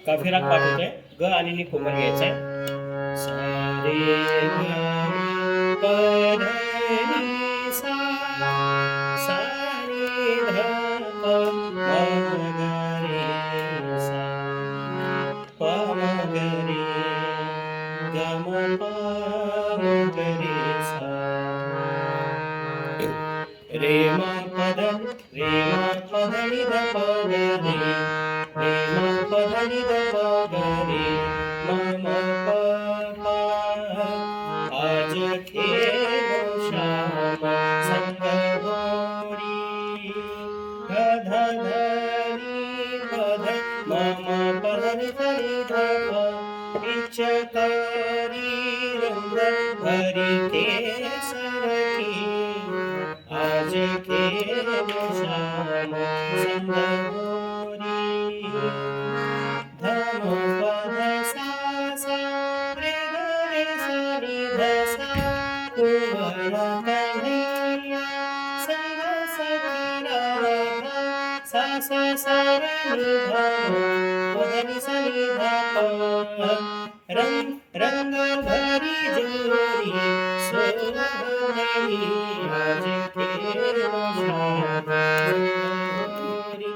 काफी राग पाठ होतोय. ग आणि नी कोमल घ्यायचंय. सा रे ग प ध नी सा, सा रे ध प म ग रे सा, प म ग रे ग म प म ग रे सा, रे म प ध रे म प ध नि ध प ग रे, रे म प ध नि ध प ग रे, म म प पा, आज खेलो श्याम संग गोरी, ग ध ध नि प ध म म प ध नि ध नि ध प, पिचकारी रंग भरी केसर की, आज खेलो श्याम संग गोरी, ध म प ध सा सा, रे ग रे सा नि ध सा, कुंवर कन्हैया संग सखी राधा, सा सा सा रे नि ध प ध नि सा नि ध प, रंग भरी जोरी सोहनी, आज खेलो श्याम संग गोरी.